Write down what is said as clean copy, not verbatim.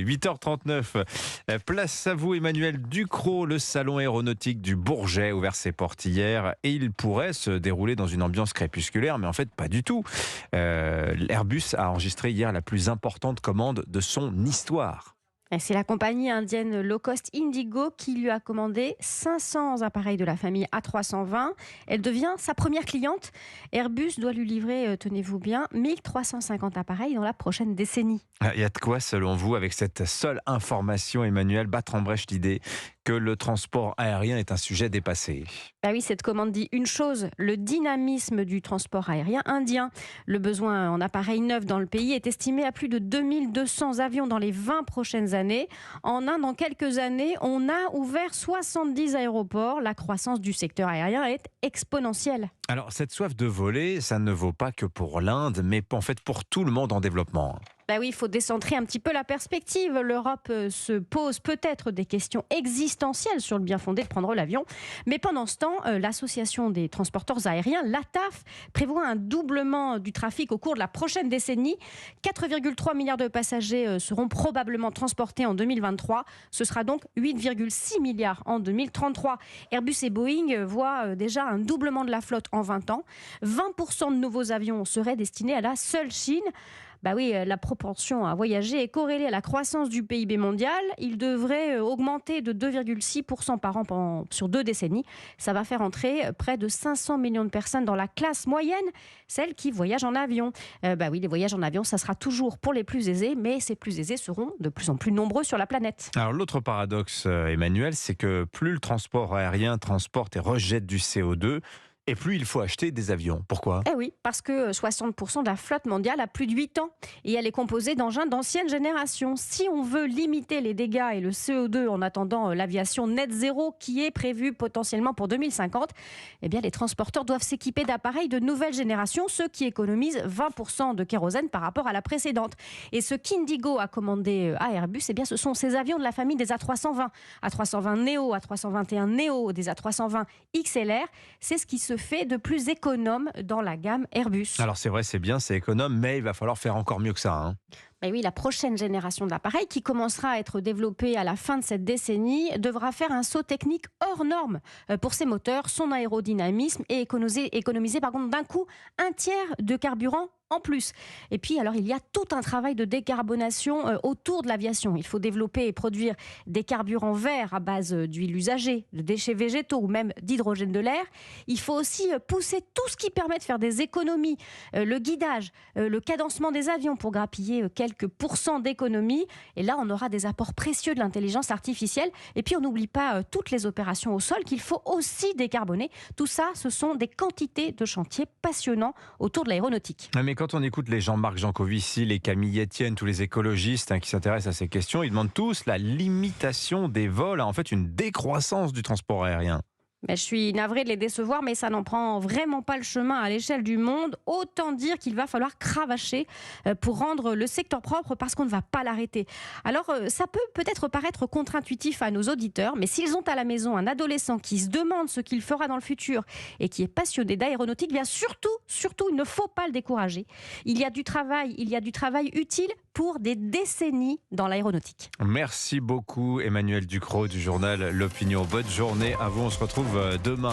8h39, place à vous Emmanuel Ducrot, le salon aéronautique du Bourget ouvert ses portes hier et il pourrait se dérouler dans une ambiance crépusculaire, mais en fait pas du tout. L'Airbus a enregistré hier la plus importante commande de son histoire. Et c'est la compagnie indienne low cost Indigo qui lui a commandé 500 appareils de la famille A320. Elle devient sa première cliente. Airbus doit lui livrer, tenez-vous bien, 1350 appareils dans la prochaine décennie. Il y a de quoi, selon vous, avec cette seule information, Emmanuel, battre en brèche l'idée que le transport aérien est un sujet dépassé? Ah oui, cette commande dit une chose, le dynamisme du transport aérien indien. Le besoin en appareils neufs dans le pays est estimé à plus de 2200 avions dans les 20 prochaines années. En Inde, en quelques années, on a ouvert 70 aéroports. La croissance du secteur aérien est exponentielle. Alors, cette soif de voler, ça ne vaut pas que pour l'Inde, mais en fait pour tout le monde en développement. Bah oui, il faut décentrer un petit peu la perspective. L'Europe se pose peut-être des questions existentielles sur le bien fondé de prendre l'avion. Mais pendant ce temps, l'Association des transporteurs aériens, l'ATAF, prévoit un doublement du trafic au cours de la prochaine décennie. 4,3 milliards de passagers seront probablement transportés en 2023. Ce sera donc 8,6 milliards en 2033. Airbus et Boeing voient déjà un doublement de la flotte en 20 ans. 20% de nouveaux avions seraient destinés à la seule Chine. Bah oui, la propension à voyager est corrélée à la croissance du PIB mondial. Il devrait augmenter de 2,6% par an sur 2 décennies. Ça va faire entrer près de 500 millions de personnes dans la classe moyenne, celles qui voyagent en avion. Bah oui, les voyages en avion, ça sera toujours pour les plus aisés, mais ces plus aisés seront de plus en plus nombreux sur la planète. Alors l'autre paradoxe, Emmanuel, c'est que plus le transport aérien transporte et rejette du CO2, et plus il faut acheter des avions. Pourquoi ? Eh oui, parce que 60% de la flotte mondiale a plus de 8 ans et elle est composée d'engins d'ancienne génération. Si on veut limiter les dégâts et le CO2 en attendant l'aviation net zéro qui est prévue potentiellement pour 2050, eh bien les transporteurs doivent s'équiper d'appareils de nouvelle génération, ceux qui économisent 20% de kérosène par rapport à la précédente. Et ce qu'Indigo a commandé à Airbus, eh bien ce sont ces avions de la famille des A320, A320 Neo, A321 Neo, des A320 XLR. C'est ce qui se fait de plus économe dans la gamme Airbus. Alors c'est vrai, c'est bien, c'est économe, mais il va falloir faire encore mieux que ça, hein. Ben oui, la prochaine génération d'appareils qui commencera à être développée à la fin de cette décennie devra faire un saut technique hors norme pour ses moteurs, son aérodynamisme et économiser d'un coup un tiers de carburant en plus. Et puis, alors, il y a tout un travail de décarbonation autour de l'aviation. Il faut développer et produire des carburants verts à base d'huile usagée, de déchets végétaux ou même d'hydrogène de l'air. Il faut aussi pousser tout ce qui permet de faire des économies, le guidage, le cadencement des avions pour grappiller quelques pourcents d'économies. Et là, on aura des apports précieux de l'intelligence artificielle. Et puis, on n'oublie pas toutes les opérations au sol qu'il faut aussi décarboner. Tout ça, ce sont des quantités de chantiers passionnants autour de l'aéronautique. Mais quand on écoute les Jean-Marc Jancovici, les Camille Etienne, tous les écologistes qui s'intéressent à ces questions, ils demandent tous la limitation des vols, en fait une décroissance du transport aérien. Je suis navrée de les décevoir, mais ça n'en prend vraiment pas le chemin à l'échelle du monde. Autant dire qu'il va falloir cravacher pour rendre le secteur propre parce qu'on ne va pas l'arrêter. Alors, ça peut peut-être paraître contre-intuitif à nos auditeurs, mais s'ils ont à la maison un adolescent qui se demande ce qu'il fera dans le futur et qui est passionné d'aéronautique, bien surtout, il ne faut pas le décourager. Il y a du travail utile pour des décennies dans l'aéronautique. Merci beaucoup Emmanuel Ducrot du journal L'Opinion. Bonne journée à vous, on se retrouve demain.